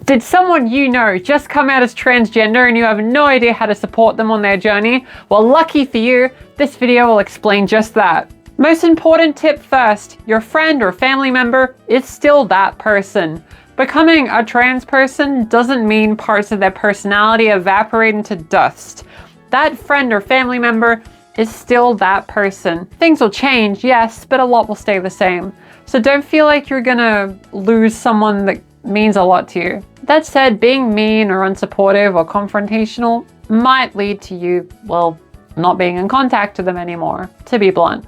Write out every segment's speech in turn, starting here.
Did someone you know just come out as transgender and you have no idea how to support them on their journey? Well, lucky for you, this video will explain just that. Most important tip first, your friend or family member is still that person. Becoming a trans person doesn't mean parts of their personality evaporate into dust. That friend or family member is still that person. Things will change, yes, but a lot will stay the same. So don't feel like you're gonna lose someone that means a lot to you. That said, being mean or unsupportive or confrontational might lead to you, well, not being in contact with them anymore, to be blunt.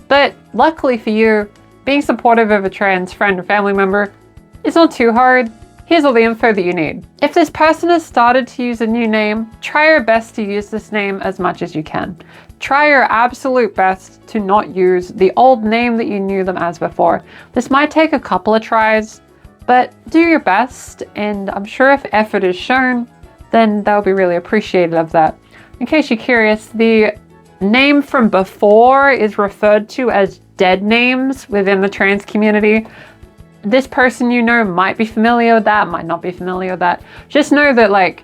But luckily for you, being supportive of a trans friend or family member is not too hard. Here's all the info that you need. If this person has started to use a new name, try your best to use this name as much as you can. Try your absolute best to not use the old name that you knew them as before. This might take a couple of tries, but do your best, and I'm sure if effort is shown, then they'll be really appreciative of that. In case you're curious, the name from before is referred to as dead names within the trans community. This person you know might be familiar with that, might not be familiar with that. Just know that like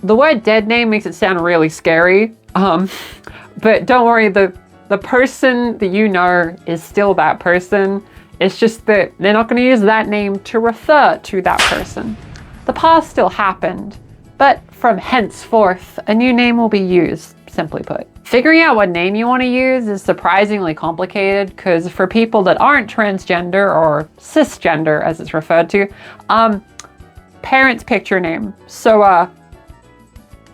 the word dead name makes it sound really scary. But don't worry, the person that you know is still that person. It's just that they're not going to use that name to refer to that person. The past still happened, but from henceforth, a new name will be used, simply put. Figuring out what name you want to use is surprisingly complicated because for people that aren't transgender or cisgender as it's referred to, parents pick your name. So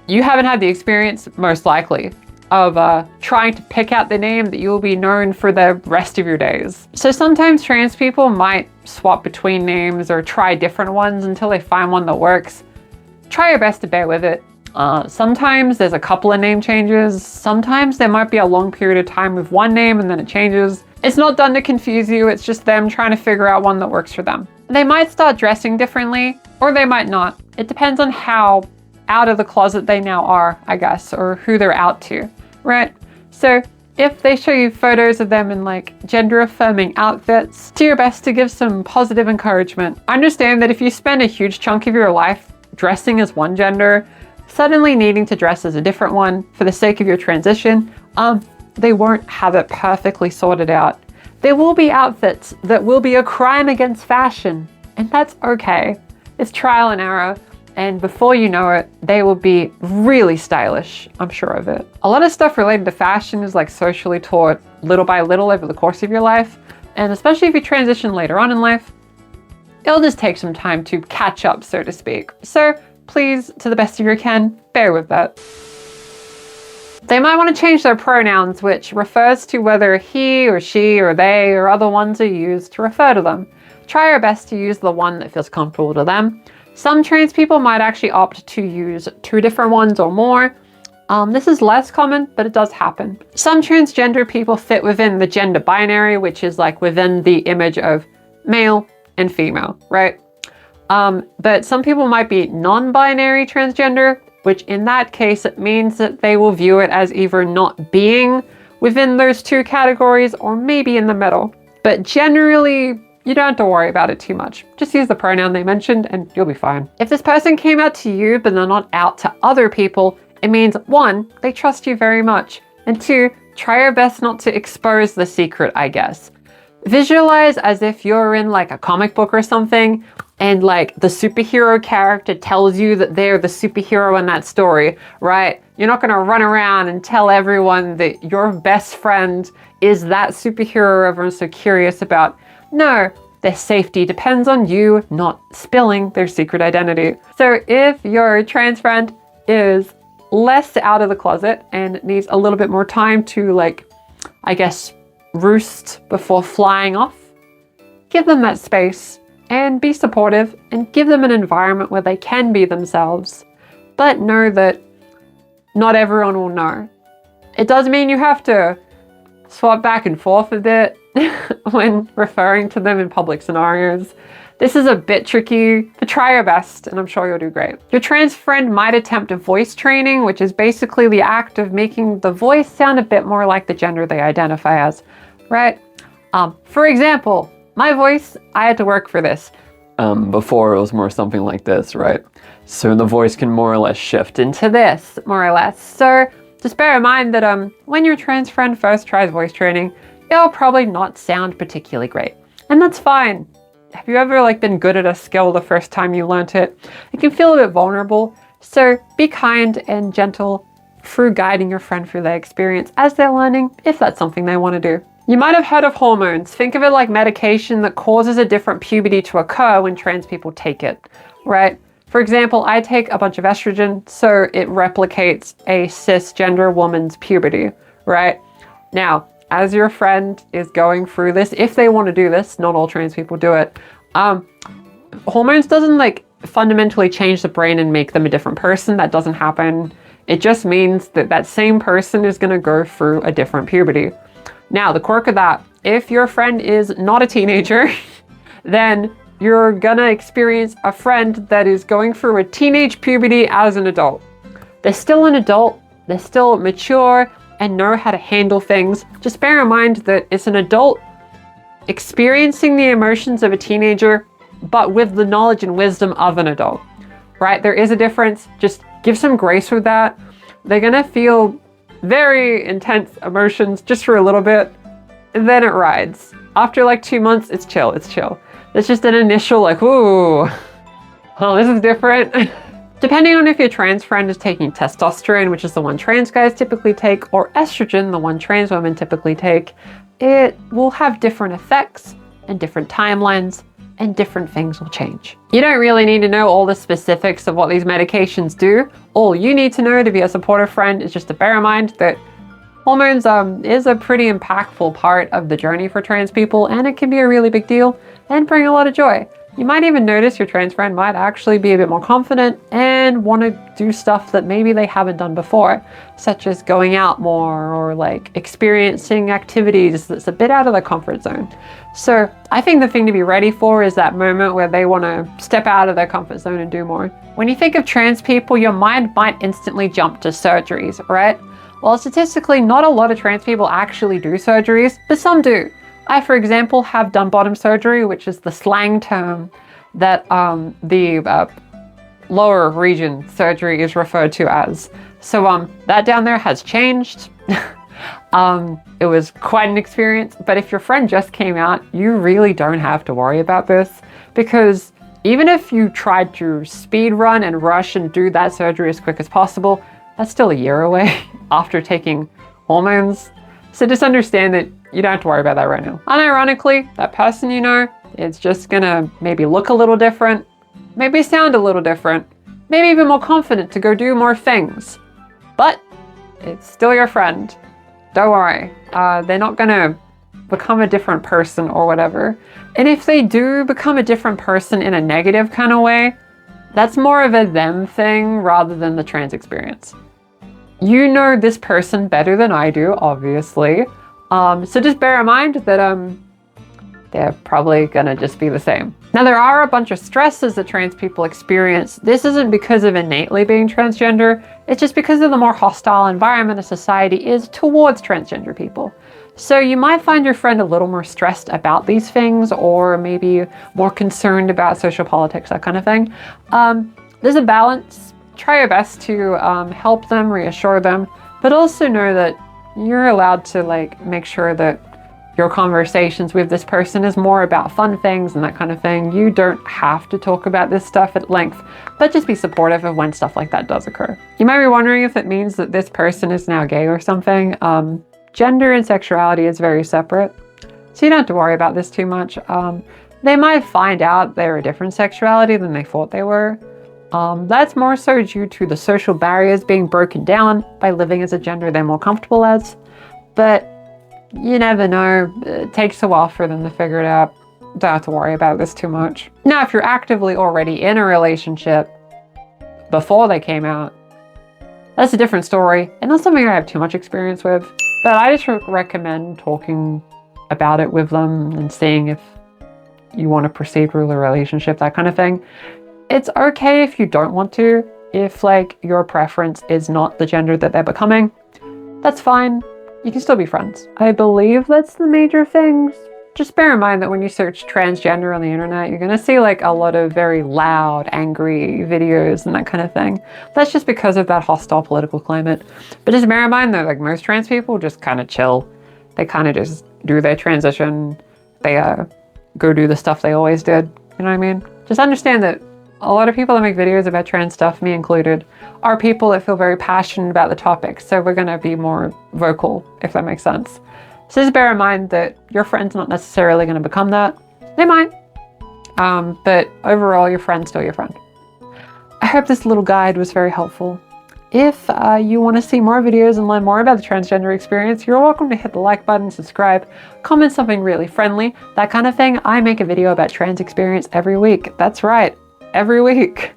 you haven't had the experience, most likely, of trying to pick out the name that you will be known for the rest of your days. So sometimes trans people might swap between names or try different ones until they find one that works. Try your best to bear with it. Sometimes there's a couple of name changes. Sometimes there might be a long period of time with one name and then it changes. It's not done to confuse you, it's just them trying to figure out one that works for them. They might start dressing differently, or they might not. It depends on how out of the closet they now are, I guess, or who they're out to, right? So if they show you photos of them in like gender affirming outfits, do your best to give some positive encouragement. Understand that if you spend a huge chunk of your life dressing as one gender, suddenly needing to dress as a different one for the sake of your transition, they won't have it perfectly sorted out. There will be outfits that will be a crime against fashion, and that's okay. It's trial and error. And before you know it, they will be really stylish, I'm sure of it. A lot of stuff related to fashion is like socially taught little by little over the course of your life. And especially if you transition later on in life, it'll just take some time to catch up, so to speak. So please, to the best of your can, bear with that. They might want to change their pronouns, which refers to whether he or she or they or other ones are used to refer to them. Try your best to use the one that feels comfortable to them. Some trans people might actually opt to use 2 different ones or more. This is less common, but it does happen. Some transgender people fit within the gender binary, which is like within the image of male and female, right? But some people might be non-binary transgender, which in that case, it means that they will view it as either not being within those 2 categories or maybe in the middle. But generally, you don't have to worry about it too much. Just use the pronoun they mentioned and you'll be fine. If this person came out to you, but they're not out to other people, it means 1, they trust you very much. And 2, try your best not to expose the secret, I guess. Visualize as if you're in like a comic book or something and like the superhero character tells you that they're the superhero in that story, right? You're not gonna run around and tell everyone that your best friend is that superhero everyone's so curious about. No, their safety depends on you not spilling their secret identity. So if your trans friend is less out of the closet and needs a little bit more time to like, I guess, roost before flying off, give them that space and be supportive and give them an environment where they can be themselves. But know that not everyone will know. It does mean you have to swap back and forth a bit when referring to them in public scenarios. This is a bit tricky, but try your best and I'm sure you'll do great. Your trans friend might attempt a voice training, which is basically the act of making the voice sound a bit more like the gender they identify as, right? For example, my voice, I had to work for this. Before it was more something like this, right? So the voice can more or less shift into this, more or less. So just bear in mind that when your trans friend first tries voice training, it'll probably not sound particularly great. And that's fine. Have you ever been good at a skill the first time you learnt it? It can feel a bit vulnerable. So be kind and gentle through guiding your friend through their experience as they're learning, if that's something they want to do. You might have heard of hormones. Think of it like medication that causes a different puberty to occur when trans people take it, right? For example, I take a bunch of estrogen, so it replicates a cisgender woman's puberty, right? Now, as your friend is going through this, if they want to do this, not all trans people do it, hormones doesn't fundamentally change the brain and make them a different person. That doesn't happen. It just means that that same person is going to go through a different puberty. Now, the quirk of that, if your friend is not a teenager, then you're gonna experience a friend that is going through a teenage puberty as an adult. They're still an adult, they're still mature and know how to handle things. Just bear in mind that it's an adult experiencing the emotions of a teenager, but with the knowledge and wisdom of an adult, right? There is a difference. Just give some grace with that. They're gonna feel very intense emotions just for a little bit, and then it rides. After 2 months, it's chill, it's chill. It's just an initial ooh, oh, this is different. Depending on if your trans friend is taking testosterone, which is the one trans guys typically take, or estrogen, the one trans women typically take, it will have different effects and different timelines, and different things will change. You don't really need to know all the specifics of what these medications do. All you need to know to be a supportive friend is just to bear in mind that hormones is a pretty impactful part of the journey for trans people, and it can be a really big deal and bring a lot of joy. You might even notice your trans friend might actually be a bit more confident and want to do stuff that maybe they haven't done before, such as going out more or experiencing activities that's a bit out of their comfort zone. So I think the thing to be ready for is that moment where they want to step out of their comfort zone and do more. When you think of trans people, your mind might instantly jump to surgeries, right? Well, statistically, not a lot of trans people actually do surgeries, but some do. I, for example, have done bottom surgery, which is the slang term that the lower region surgery is referred to as. So that down there has changed. It was quite an experience, but if your friend just came out, you really don't have to worry about this, because even if you tried to speed run and rush and do that surgery as quick as possible, that's still a year away after taking hormones. So just understand that you don't have to worry about that right now. Unironically, that person you know is just gonna maybe look a little different, maybe sound a little different, maybe even more confident to go do more things. But it's still your friend. Don't worry. They're not gonna become a different person or whatever. And if they do become a different person in a negative kind of way, that's more of a them thing rather than the trans experience. You know this person better than I do, obviously. So just bear in mind that they're probably gonna just be the same. Now, there are a bunch of stresses that trans people experience. This isn't because of innately being transgender, it's just because of the more hostile environment a society is towards transgender people. So you might find your friend a little more stressed about these things, or maybe more concerned about social politics, that kind of thing. There's a balance. Try your best to help them, reassure them, but also know that you're allowed to make sure that your conversations with this person is more about fun things and that kind of thing. You don't have to talk about this stuff at length, but just be supportive of when stuff like that does occur. You might be wondering if it means that this person is now gay or something. Gender and sexuality is very separate, so you don't have to worry about this too much. They might find out they're a different sexuality than they thought they were. That's more so due to the social barriers being broken down by living as a gender they're more comfortable as. But you never know. It takes a while for them to figure it out. Don't have to worry about this too much. Now, if you're actively already in a relationship before they came out, that's a different story, and not something I have too much experience with. But I just recommend talking about it with them and seeing if you want to proceed with a relationship, that kind of thing. It's okay if you don't want to, if your preference is not the gender that they're becoming. That's fine. You can still be friends. I believe that's the major things Just bear in mind that when you search transgender on the internet, you're going to see like a lot of very loud, angry videos and that kind of thing. That's just because of that hostile political climate. But just bear in mind that like most trans people just kind of chill. They kind of just do their transition. They go do the stuff they always did. You know what I mean? Just understand that a lot of people that make videos about trans stuff, me included, are people that feel very passionate about the topic. So we're going to be more vocal, if that makes sense. So just bear in mind that your friend's not necessarily going to become that. They might. But overall, your friend's still your friend. I hope this little guide was very helpful. If you want to see more videos and learn more about the transgender experience, you're welcome to hit the like button, subscribe, comment something really friendly, that kind of thing. I make a video about trans experience every week. That's right, every week.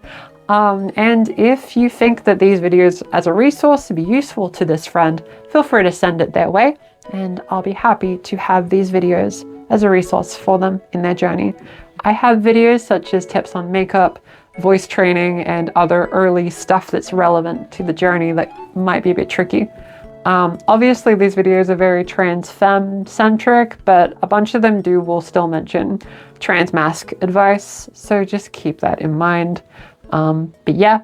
And if you think that these videos as a resource would be useful to this friend, feel free to send it their way. And I'll be happy to have these videos as a resource for them in their journey. I have videos such as tips on makeup, voice training, and other early stuff that's relevant to the journey that might be a bit tricky. Obviously, these videos are very trans femme centric, but a bunch of them will still mention trans mask advice. So just keep that in mind. But yeah,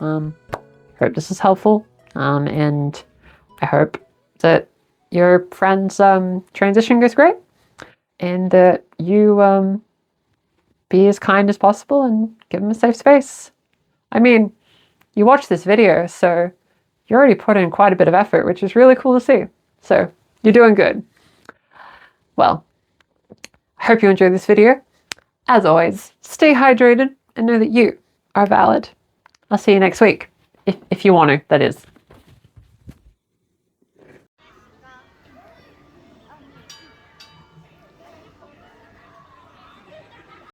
hope this is helpful. And I hope that your friend's transition goes great, and that you be as kind as possible and give them a safe space. I mean, you watched this video, so you already put in quite a bit of effort, which is really cool to see. So you're doing good. Well, I hope you enjoyed this video. As always, stay hydrated and know that you are valid. I'll see you next week, if you want to, that is.